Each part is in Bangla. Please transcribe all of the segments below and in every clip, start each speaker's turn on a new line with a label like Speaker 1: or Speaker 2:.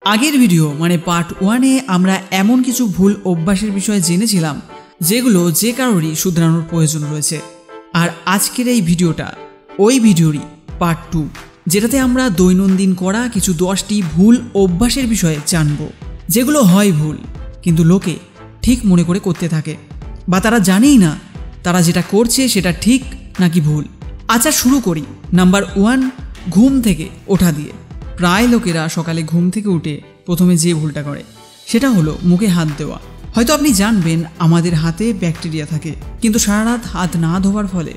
Speaker 1: আগের ভিডিও মানে পার্ট 1-এ আমরা এমন কিছু ভুল অভ্যাসের বিষয়ে জেনেছিলাম যেগুলো যে কারোরই শুধরানোর প্রয়োজন রয়েছে। আর আজকের এই ভিডিওটা ওই ভিডিওরই পার্ট 2, যেটাতে আমরা দৈনন্দিন করা কিছু 10টি ভুল অভ্যাসের বিষয়ে জানব, যেগুলো হয় ভুল কিন্তু লোকে ঠিক মনে করে করতে থাকে, বা তারা জানেই না তারা যেটা করছে সেটা ঠিক নাকি ভুল। আচ্ছা শুরু করি। নাম্বার 1, ঘুম থেকে ওঠা দিয়ে। প্রায় লোকেরা সকালে ঘুম থেকে উঠে প্রথমে যে ভুলটা করে সেটা হলো মুখে হাত দেওয়া। হয়তো আপনি জানবেন আমাদের হাতে ব্যাকটেরিয়া থাকে, কিন্তু সারা রাত হাত না ধোয়ার ফলে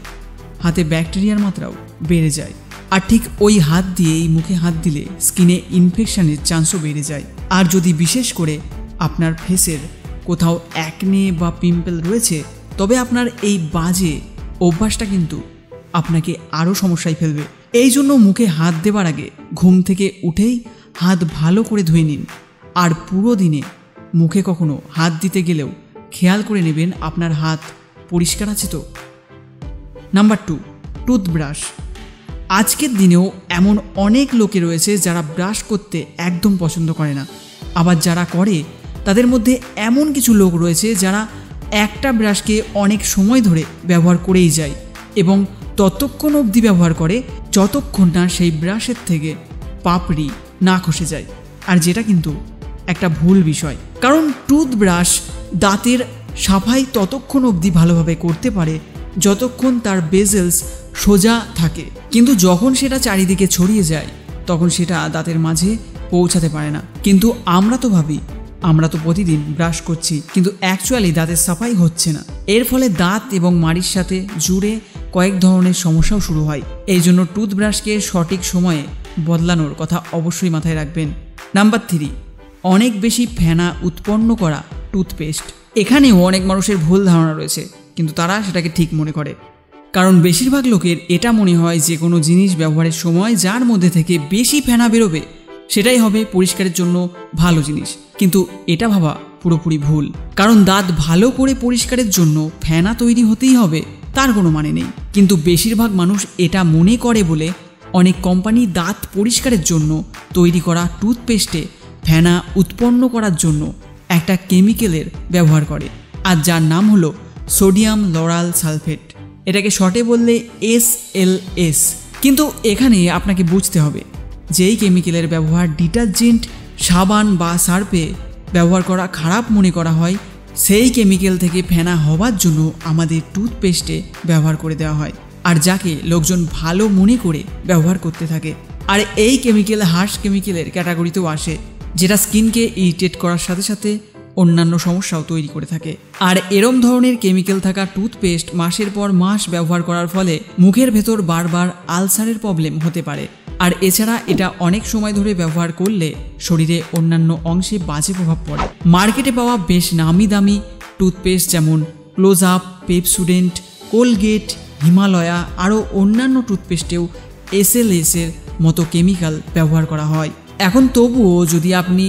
Speaker 1: হাতে ব্যাকটেরিয়ার মাত্রাও বেড়ে যায়। আর ঠিক ওই হাত দিয়েই মুখে হাত দিলে স্কিনে ইনফেকশনের চান্সও বেড়ে যায়। আর যদি বিশেষ করে আপনার ফেসের কোথাও অ্যাকনে বা পিম্পল রয়েছে, তবে আপনার এই বাজে অভ্যাসটা কিন্তু আপনাকে আরও সমস্যায় ফেলবে। এই জন্য মুখে হাত দেওয়ার আগে ঘুম থেকে উঠেই হাত ভালো করে ধুয়ে নিন। আর পুরো দিনে মুখে কখনো হাত দিতে গেলেও খেয়াল করে নেবেন আপনার হাত পরিষ্কার আছে তো। Number 2, toothbrush. আজকের দিনেও এমন অনেক লোকে রয়েছে যারা ব্রাশ করতে একদম পছন্দ করে না। আবার যারা করে তাদের মধ্যে এমন কিছু লোক রয়েছে যারা একটা ব্রাশকে অনেক সময় ধরে ব্যবহার করেই যায় এবং ততক্ষণ অবধি ব্যবহার করে যতক্ষণ না সেই ব্রাশের থেকে পাপড়ি না খসে যায়। আর যেটা কিন্তু একটা ভুল বিষয়, কারণ টুথব্রাশ দাঁতের সাফাই ততক্ষণ অবধি ভালোভাবে করতে পারে যতক্ষণ তার বেজেলস সোজা থাকে, কিন্তু যখন সেটা চারিদিকে ছড়িয়ে যায় তখন সেটা দাঁতের মাঝে পৌঁছাতে পারে না। কিন্তু আমরা তো ভাবি আমরা তো প্রতিদিন ব্রাশ করছি, কিন্তু অ্যাকচুয়ালি দাঁতের সাফাই হচ্ছে না। এর ফলে দাঁত এবং মাড়ির সাথে জুড়ে কয়েক ধরনের সমস্যাও শুরু হয়। এই জন্য টুথব্রাশকে সঠিক সময়ে বদলানোর কথা অবশ্যই মাথায় রাখবেন। নাম্বার 3, অনেক বেশি ফেনা উৎপন্ন করা টুথপেস্ট। এখানেও অনেক মানুষের ভুল ধারণা রয়েছে, কিন্তু তারা সেটাকে ঠিক মনে করে। কারণ বেশিরভাগ লোকের এটা মনে হয় যে কোনো জিনিস ব্যবহারের সময় যার মধ্যে থেকে বেশি ফেনা বেরোবে সেটাই হবে পরিষ্কারের জন্য ভালো জিনিস। কিন্তু এটা ভাবা পুরোপুরি ভুল, কারণ দাঁত ভালো করে পরিষ্কারের জন্য ফেনা তৈরি হতেই হবে তার কোনো মানে নেই। কিন্তু বেশিরভাগ মানুষ এটা মনে করে বলে অনেক কোম্পানি দাঁত পরিষ্কারের জন্য তৈরি করা টুথপেস্টে ফেনা উৎপন্ন করার জন্য একটা কেমিক্যালের ব্যবহার করে, আর যার নাম হলো সোডিয়াম লরাল সালফেট। এটাকে শর্টে বললে SLS। কিন্তু এখানে আপনাকে বুঝতে হবে যেই কেমিক্যালের ব্যবহার ডিটারজেন্ট, সাবান বা সার্ফে ব্যবহার করা খারাপ মনে করা হয়, সেই কেমিক্যাল থেকে ফেনা হওয়ার জন্য আমাদের টুথপেস্টে ব্যবহার করে দেওয়া হয়, আর যাকে লোকজন ভালো মনে করে ব্যবহার করতে থাকে। আর এই কেমিক্যাল হার্শ কেমিক্যালের ক্যাটাগরিতেও আসে, যেটা স্কিনকে ইরিটেট করার সাথে সাথে অন্যান্য সমস্যাও তৈরি করে থাকে। আর এরম ধরনের কেমিক্যাল থাকা টুথপেস্ট মাসের পর মাস ব্যবহার করার ফলে মুখের ভেতর বারবার আলসারের প্রবলেম হতে পারে। আর এছাড়া এটা অনেক সময় ধরে ব্যবহার করলে শরীরে অন্যান্য অংশে বাজে প্রভাব পড়ে। মার্কেটে পাওয়া বেশ নামি দামি টুথপেস্ট যেমন close up, Pepsodent, Colgate, Himalaya আরও অন্যান্য টুথপেস্টেও SLS এর মতো কেমিক্যাল ব্যবহার করা হয়। এখন তবুও যদি আপনি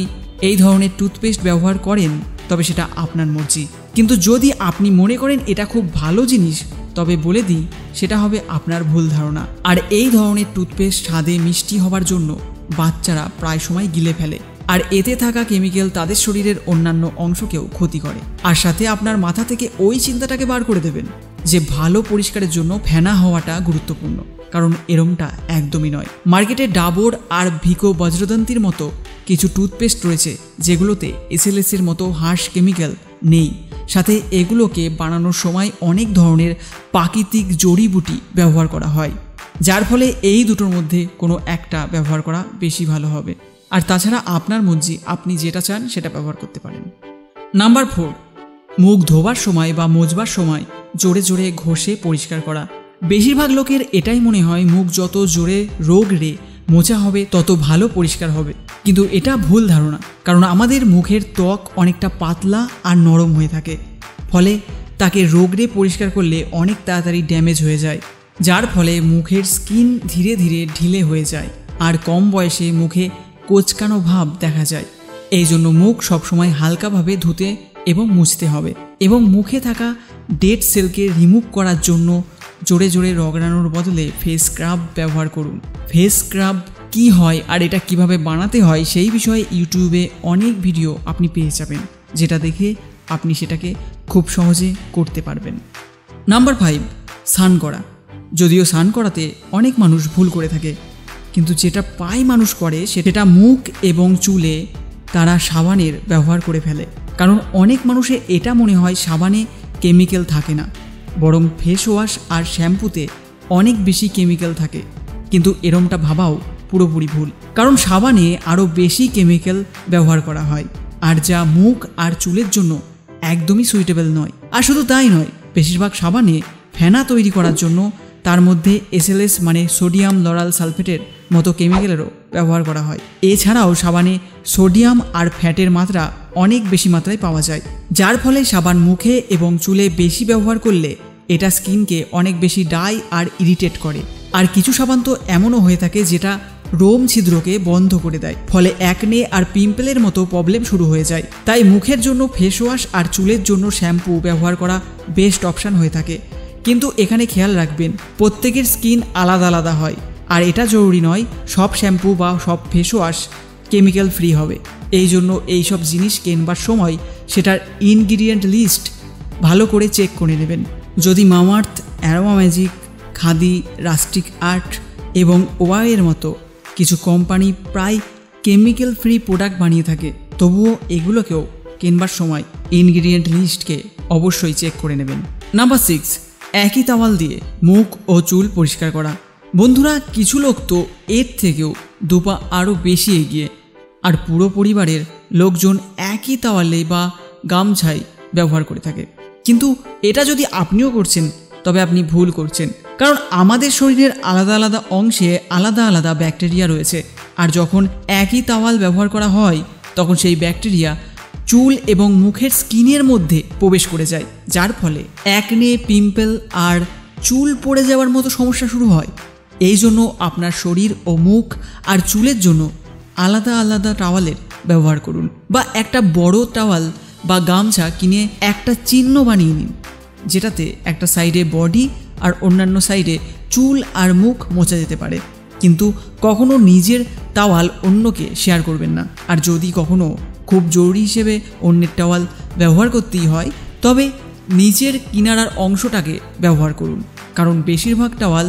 Speaker 1: এই ধরনের টুথপেস্ট ব্যবহার করেন তবে সেটা আপনার মর্জি, কিন্তু যদি আপনি মনে করেন এটা খুব ভালো জিনিস তবে বলে দিই সেটা হবে আপনার ভুল ধারণা। আর এই ধরনের টুথপেস্ট স্বাদে মিষ্টি হবার জন্য বাচ্চারা প্রায় সময় গিলে ফেলে, আর এতে থাকা কেমিক্যাল তাদের শরীরের অন্যান্য অংশকেও ক্ষতি করে। আর সাথে আপনার মাথা থেকে ওই চিন্তাটাকে বার করে দেবেন যে ভালো পরিষ্কারের জন্য ফেনা হওয়াটা গুরুত্বপূর্ণ, কারণ এরমটা একদমই নয়। মার্কেটে ডাবর আর ভিকো বজ্রদন্তির মতো কিছু টুথপেস্ট রয়েছে যেগুলোতে SLS এর মতো হার্শ কেমিক্যাল নেই। সাথে এগুলোকে বানানোর সময় অনেক ধরনের প্রাকৃতিক জড়িবুটি ব্যবহার করা হয়, যার ফলে এই দুটোর মধ্যে কোনো একটা ব্যবহার করা বেশি ভালো হবে। আর তাছাড়া আপনার মর্জি, আপনি যেটা চান সেটা ব্যবহার করতে পারেন। নাম্বার 4, মুখ ধোবার সময় বা মাজবার সময় জোরে জোরে ঘষে পরিষ্কার করা। বেশিরভাগ লোকের এটাই মনে হয় মুখ যত জোরে রোগড়ে মোছা হবে তত ভালো পরিষ্কার হবে, কিন্তু এটা ভুল ধারণা। কারণ আমাদের মুখের ত্বক অনেকটা পাতলা আর নরম হয়ে থাকে, ফলে তাকে রোগড়ে পরিষ্কার করলে অনেক তাড়াতাড়ি ড্যামেজ হয়ে যায়, যার ফলে মুখের স্কিন ধীরে ধীরে ঢিলে হয়ে যায় আর কম বয়সে মুখে কোঁচকানো ভাব দেখা যায়। এই জন্য মুখ সবসময় হালকাভাবে ধুতে এবং মুছতে হবে, এবং মুখে থাকা ডেড সেলকে রিমুভ করার জন্য জোরে জোরে রগড়ানোর বদলে ফেস স্ক্রাব ব্যবহার করুন। ফেস স্ক্রাব কি হয় আর এটা কিভাবে বানাতে হয় সেই বিষয়ে ইউটিউবে অনেক ভিডিও আপনি পেয়ে যাবেন, যেটা দেখে আপনি সেটাকে খুব সহজে করতে পারবেন। নাম্বার 5, স্নান করা। যদিও স্নান করাতে অনেক মানুষ ভুল করে থাকে, কিন্তু যেটা প্রায় মানুষ করে সেটা মুখ এবং চুলে তারা সাবানের ব্যবহার করে ফেলে। কারণ অনেক মানুষের এটা মনে হয় সাবানে কেমিক্যাল থাকে না, বরং ফেস ওয়াশ আর শ্যাম্পুতে অনেক বেশি কেমিক্যাল থাকে। কিন্তু এরমটা ভাবাও পুরোপুরি ভুল, কারণ সাবানে আরও বেশি কেমিক্যাল ব্যবহার করা হয়, আর যা মুখ আর চুলের জন্য একদমই সুইটেবল নয়। আর শুধু তাই নয়, বেশিরভাগ সাবানে ফেনা তৈরি করার জন্য তার মধ্যে SLS মানে সোডিয়াম লরাল সালফেটের মতো কেমিক্যালেরও ব্যবহার করা হয়। এছাড়াও সাবানে সোডিয়াম আর ফ্যাটের মাত্রা অনেক বেশি মাত্রায় পাওয়া যায়, যার ফলে সাবান মুখে এবং চুলে বেশি ব্যবহার করলে এটা স্কিনকে অনেক বেশি ড্রাই আর ইরিটেট করে। আর কিছু সাবান তো এমনও হয়ে থাকে যেটা রোম ছিদ্রকে বন্ধ করে দেয়, ফলে অ্যাকনে আর পিম্পলের মতো প্রবলেম শুরু হয়ে যায়। তাই মুখের জন্য ফেস ওয়াশ আর চুলের জন্য শ্যাম্পু ব্যবহার করা বেস্ট অপশান হয়ে থাকে। কিন্তু এখানে খেয়াল রাখবেন, প্রত্যেকের স্কিন আলাদা আলাদা হয়, আর এটা জরুরি নয় সব শ্যাম্পু বা সব ফেস ওয়াশ কেমিক্যাল ফ্রি হবে। এই জন্য এইসব জিনিস কেনবার সময় সেটার ইনগ্রিডিয়েন্ট লিস্ট ভালো করে চেক করে নেবেন। যদি Mamaearth, aroma magic, khadi, rustic art এবং ওয়াওয়ের মতো কিছু কোম্পানি প্রায় কেমিক্যাল ফ্রি প্রোডাক্ট বানিয়ে থাকে, তবুও এগুলোকেও কেনবার সময় ইনগ্রিডিয়েন্ট লিস্টকে অবশ্যই চেক করে নেবেন। নাম্বার 6, একই তাওয়াল দিয়ে মুখ ও চুল পরিষ্কার করা। বন্ধুরা, কিছু লোক তো এর থেকেও দুপা আরও বেশি এগিয়ে, আর পুরো পরিবারের লোকজন একই তাওয়ালে বা গামছায় ব্যবহার করে থাকে। কিন্তু এটা যদি আপনিও করছেন তবে আপনি ভুল করছেন, কারণ আমাদের শরীরের আলাদা আলাদা অংশে আলাদা আলাদা ব্যাকটেরিয়া রয়েছে, আর যখন একই তাওয়াল ব্যবহার করা হয় তখন সেই ব্যাকটেরিয়া চুল এবং মুখের স্কিনের মধ্যে প্রবেশ করে যায়, যার ফলে অ্যাকনে, পিম্পল আর চুল পড়ে যাওয়ার মতো সমস্যা শুরু হয়। এই জন্য আপনার শরীর ও মুখ আর চুলের জন্য আলাদা আলাদা টাওয়ালের ব্যবহার করুন, বা একটা বড় টাওয়াল বা গামছা কিনে একটা চিহ্ন বানিয়ে নিন, যেটাতে একটা সাইডে বডি আর অন্যান্য সাইডে চুল আর মুখ মোছা যেতে পারে। কিন্তু কখনো নিজের টাওয়াল অন্যকে শেয়ার করবেন না। আর যদি কখনো খুব জরুরি হিসেবে অন্যের টাওয়াল ব্যবহার করতেই হয়, তবে নিজের কিনারার অংশটাকে ব্যবহার করুন, কারণ বেশিরভাগ টাওয়াল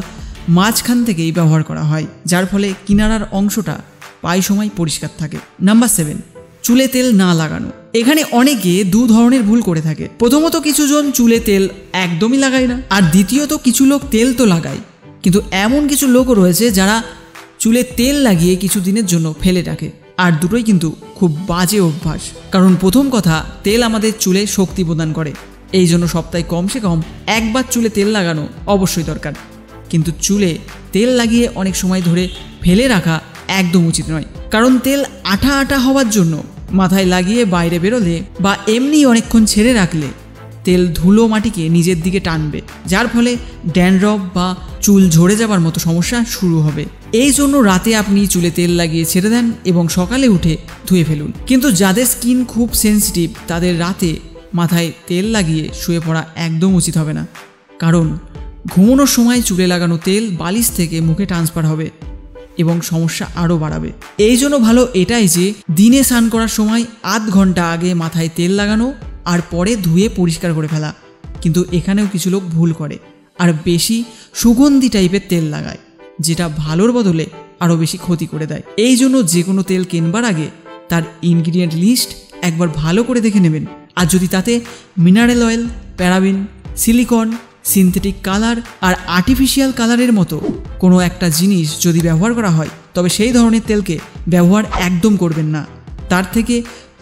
Speaker 1: মাঝখান থেকেই ব্যবহার করা হয়, যার ফলে কিনারার অংশটা প্রায় সময় পরিষ্কার থাকে। নাম্বার 7, চুলে তেল না লাগানো। এখানে অনেকে দু ধরনের ভুল করে থাকে। প্রথমত, কিছুজন চুলে তেল একদমই লাগায় না, আর দ্বিতীয়ত কিছু লোক তেল তো লাগায়, কিন্তু এমন কিছু লোকও রয়েছে যারা চুলে তেল লাগিয়ে কিছু দিনের জন্য ফেলে রাখে। আর দুটোই কিন্তু খুব বাজে অভ্যাস। কারণ প্রথম কথা, তেল আমাদের চুলে শক্তি প্রদান করে, এই জন্য সপ্তাহে কমসে কম একবার চুলে তেল লাগানো অবশ্যই দরকার। কিন্তু চুলে তেল লাগিয়ে অনেক সময় ধরে ফেলে রাখা একদম উচিত নয়, কারণ তেল আঠা আঠা হওয়ার জন্য মাথায় লাগিয়ে বাইরে বেরোলে বা এমনি অনেকক্ষণ ছেড়ে রাখলে তেল ধুলো মাটিকে নিজের দিকে টানবে, যার ফলে ড্যান্ড্রফ বা চুল ঝরে যাবার মতো সমস্যা শুরু হবে। এই জন্য রাতে আপনি চুলে তেল লাগিয়ে ছেড়ে দেন এবং সকালে উঠে ধুয়ে ফেলুন। কিন্তু যাদের স্কিন খুব সেন্সিটিভ তাদের রাতে মাথায় তেল লাগিয়ে শুয়ে পড়া একদম উচিত হবে না, কারণ ঘুমানোর সময় চুলে লাগানো তেল বালিশ থেকে মুখে ট্রান্সফার হবে এবং সমস্যা আরও বাড়াবে। এই জন্য ভালো এটাই যে দিনে স্নান করার সময় আধ ঘন্টা আগে মাথায় তেল লাগানো আর পরে ধুয়ে পরিষ্কার করে ফেলা। কিন্তু এখানেও কিছু লোক ভুল করে আর বেশি সুগন্ধি টাইপের তেল লাগায়, যেটা ভালোর বদলে আরও বেশি ক্ষতি করে দেয়। এই জন্য যে কোনো তেল কেনবার আগে তার ইনগ্রিডিয়েন্ট লিস্ট একবার ভালো করে দেখে নেবেন। আর যদি তাতে mineral oil, paraben, silicone, synthetic colour আর আর্টিফিশিয়াল কালারের মতো কোনো একটা জিনিস যদি ব্যবহার করা হয়, তবে সেই ধরনের তেলকে ব্যবহার একদম করবেন না। তার থেকে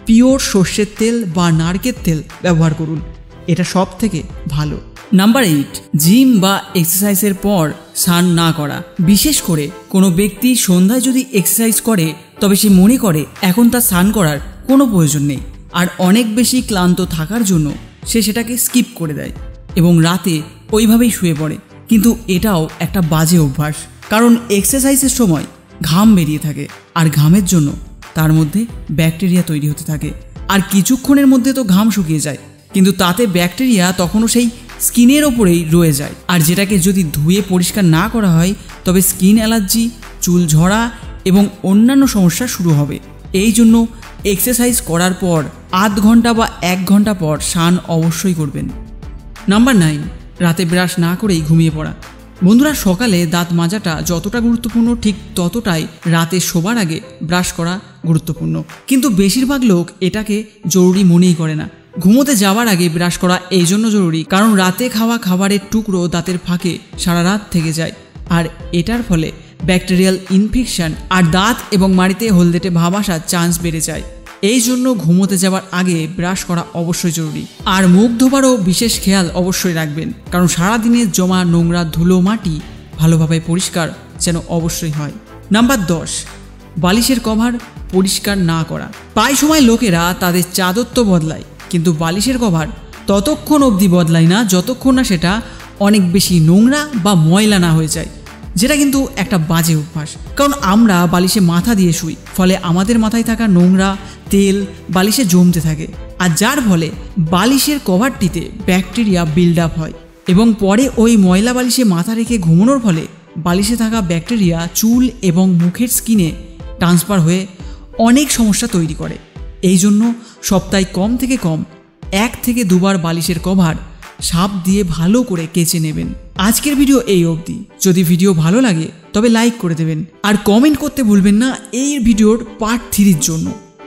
Speaker 1: পিওর সর্ষের তেল বা নারকেল তেল ব্যবহার করুন, এটা সব থেকে ভালো। নাম্বার 8, জিম বা এক্সারসাইজের পর স্নান না করা। বিশেষ করে কোনো ব্যক্তি সন্ধ্যায় যদি এক্সারসাইজ করে তবে সে মনে করে এখন তার স্নান করার কোনো প্রয়োজন নেই, আর অনেক বেশি ক্লান্ত থাকার জন্য সে সেটাকে স্কিপ করে দেয় এবং রাতে ওইভাবেই শুয়ে পড়ে। কিন্তু এটাও একটা বাজে অভ্যাস, কারণ এক্সারসাইজের সময় ঘাম বেরিয়ে থাকে আর ঘামের জন্য তার মধ্যে ব্যাকটেরিয়া তৈরি হতে থাকে, আর কিছুক্ষণের মধ্যে তো ঘাম শুকিয়ে যায়, কিন্তু তাতে ব্যাকটেরিয়া তখনও সেই স্কিনের ওপরেই রয়ে যায়, আর যেটাকে যদি ধুয়ে পরিষ্কার না করা হয় তবে স্কিন অ্যালার্জি, চুল ঝরা এবং অন্যান্য সমস্যা শুরু হবে। এই জন্য এক্সারসাইজ করার পর আধ ঘন্টা বা 1 ঘন্টা পর স্নান অবশ্যই করবেন। নাম্বার 9, রাতে ব্রাশ না করেই ঘুমিয়ে পড়া। বন্ধুরা, সকালে দাঁত মাজাটা যতটা গুরুত্বপূর্ণ ঠিক ততটাই রাতে শোবার আগে ব্রাশ করা গুরুত্বপূর্ণ। কিন্তু বেশিরভাগ লোক এটাকে জরুরি মনেই করে না। ঘুমোতে যাওয়ার আগে ব্রাশ করা এই জন্য জরুরি কারণ রাতে খাওয়া খাবারের টুকরো দাঁতের ফাঁকে সারা রাত থেকে যায়, আর এটার ফলে ব্যাকটেরিয়াল ইনফেকশন আর দাঁত এবং মাড়িতে হলদেটে ভাব আসার চান্স বেড়ে যায়। এই জন্য ঘুমোতে যাওয়ার আগে ব্রাশ করা অবশ্যই জরুরি। আর মুখ ধোবারও বিশেষ খেয়াল অবশ্যই রাখবেন, কারণ সারাদিনের জমা নোংরা ধুলো মাটি ভালোভাবে পরিষ্কার যেন অবশ্যই হয়। নাম্বার 10, বালিশের কভার পরিষ্কার না করা। প্রায় সময় লোকেরা তাদের চাদর তো বদলায়, কিন্তু বালিশের কভার ততক্ষণ অবধি বদলায় না যতক্ষণ না সেটা অনেক বেশি নোংরা বা ময়লা না হয়ে যায়, যেটা কিন্তু একটা বাজে অভ্যাস। কারণ আমরা বালিশে মাথা দিয়ে শুই, ফলে আমাদের মাথায় থাকা নোংরা তেল বালিশে জমতে থাকে, আর যার ফলে বালিশের কভারটিতে ব্যাকটেরিয়া বিল্ড আপ হয় এবং পরে ওই ময়লা বালিশে মাথা রেখে ঘুমানোর ফলে বালিশে থাকা ব্যাকটেরিয়া চুল এবং মুখের স্কিনে ট্রান্সফার হয়ে অনেক সমস্যা তৈরি করে। এই জন্য সপ্তাহে কম থেকে কম 1 থেকে 2 বার বালিশের কভার সাপ দিয়ে ভালো করে কেচে নেবেন। আজকের ভিডিও এই অবধি। যদি ভিডিও ভালো লাগে তবে লাইক করে দেবেন আর কমেন্ট করতে ভুলবেন না এই ভিডিওর পার্ট 3 জন্য।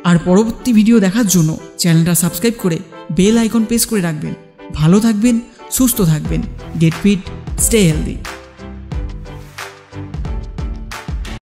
Speaker 1: আর পরবর্তী ভিডিও দেখার জন্য চ্যানেলটা সাবস্ক্রাইব করে বেল আইকন প্রেস করে রাখবেন। ভালো থাকবেন, সুস্থ থাকবেন। Get fit, stay healthy.